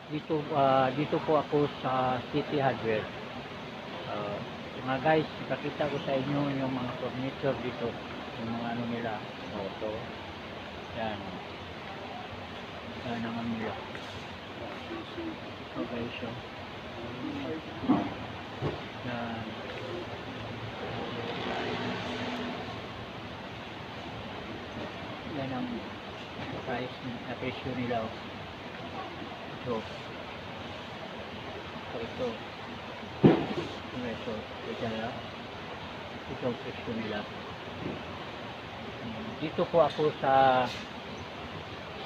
Dito po ako sa City Hardware. Ah, mga guys, ipakita ko sa inyo yung mga furniture dito. Yung mga ano nila. Ito. Yan. Yan naman nila. Okay, so. Yan. Yan ang price na presyo nila. Ito. Ito. Ito ang presyo nila. Dito po ako sa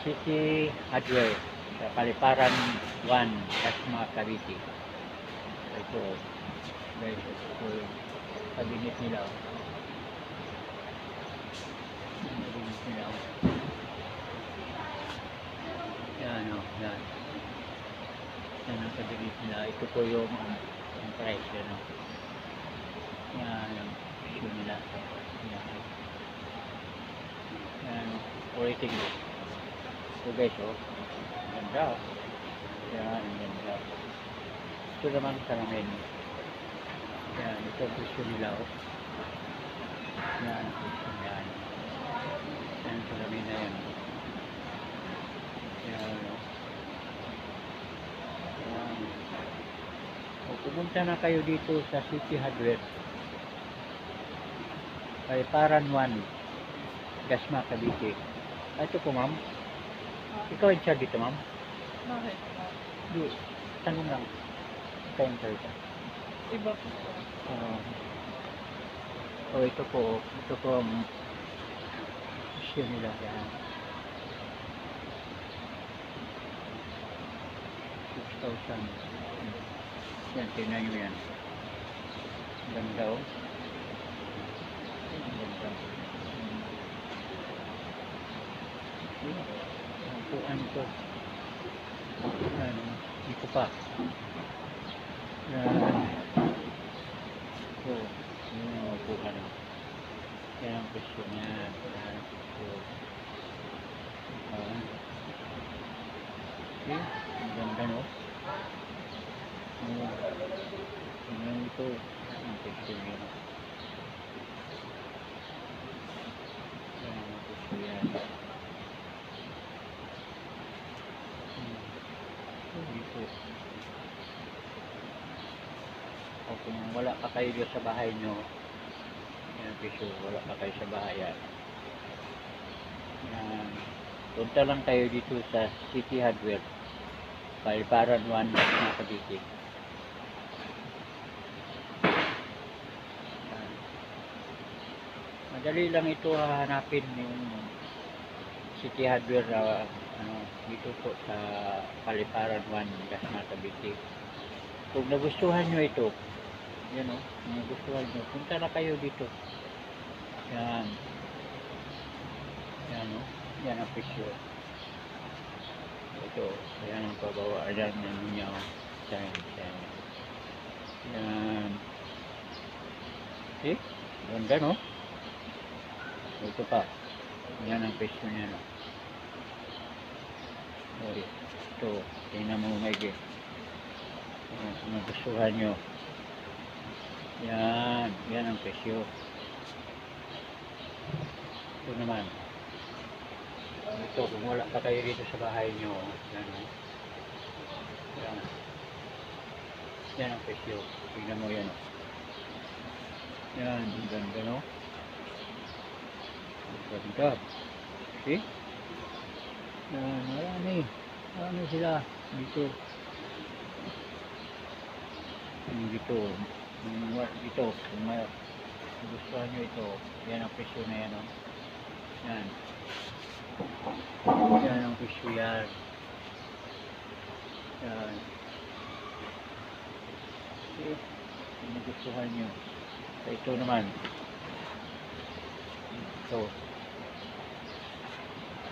City Hardware sa Paliparan 1, Dasma, Cavite. Ito guys, ito yung cabinet nila. Cabinet nila. Yan o, yan. Yan ang cabinet nila. Ito po yung price. Yan o. Yan ang presyo nila. Yan. Yan o. Rating mo. Ito guys o. Ganda. Yan, ganda. Ito naman sa namin. Yan, ito ang presyo nila o. Yan, yan. Yan sa namin na yan. Yan o. Yan. O, pumunta na kayo dito sa City Hardware. Paliparan 1, Dasma, Cavite. Ito po ma'am. Ikaw in charge dito ma'am? Bakit? Di, tanong lang. Ikaw in charge. Iba po. Ito po ang presyo nila. Yan. 6,000. Yan, tingnan nyo yan. Ganda o. Ganda. Ang ito. Dito pa. Yan. Ito. Yan ang upuan. Yan ang presyo niya. Yan. Ito. Okay. Ang ganda no? Tingnan ito. Ang presyo niya. Yan ang presyo yan. Dito. O kung wala pa kayo dito sa bahay nyo, yan presyo, wala pa kayo sa bahay yan. Punta lang kayo dito sa City Hardware, Paliparan 1, Dasma, Cavite. Madali lang ito hanapin yung City Hardware dito po sa Paliparan 1, Dasma, Cavite. Kung nagustuhan nyo ito, yan o, kung nagustuhan nyo, punta na kayo dito. Yan. Yan o, yan ang presyo. Ito, yan ang pabawaan yan niya. Yan. Yan. See? Ganda no? Ito pa. Yan ang presyo niya no. Ito, tingnan mo maigi. Kung nagustuhan nyo. Yan ang presyo. Ito naman. Ito, kung wala pa kayo dito sa bahay nyo. Yan ang presyo. Tingnan mo yan. Yan, ganda no? Ganda. See? Yan, marami sila dito. Dito, kung gustuhan nyo ito, yan ang presyo na yan. Yan. Yan ang presyo yan. Yan. Okay. Kung nagustuhan nyo. Ito naman. Ito.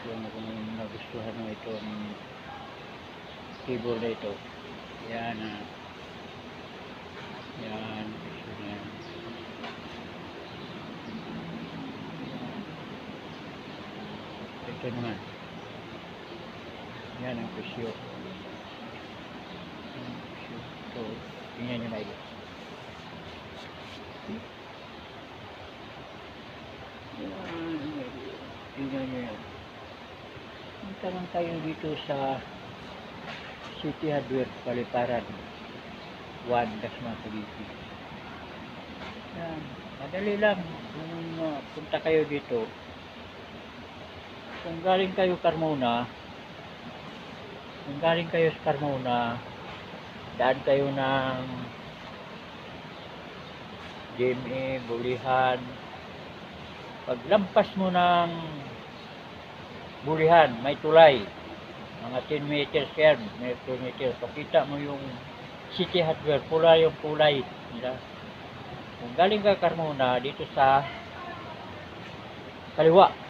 Kung nagustuhan nyo ito ang keyboard na ito. Yan. Yan. Presyo yan. Ito naman. Yan ang presyo. So, tingnan nyo na ito. Tingnan nyo yan. Punta lang tayo dito sa City Hardware, Paliparan 1, Dasma, Cavite. Yan. Madali lang. Kung punta kayo dito, kung galing kayo sa Carmona, daan kayo ng GMA, Bulihan. Paglampas mo ng Bulihan, may tulay. Mga 10 meters yan, may 2 meters. Pakita mo yung City Hardware, pula yung kulay nila. Kung galing ka Carmona, dito sa kaliwa,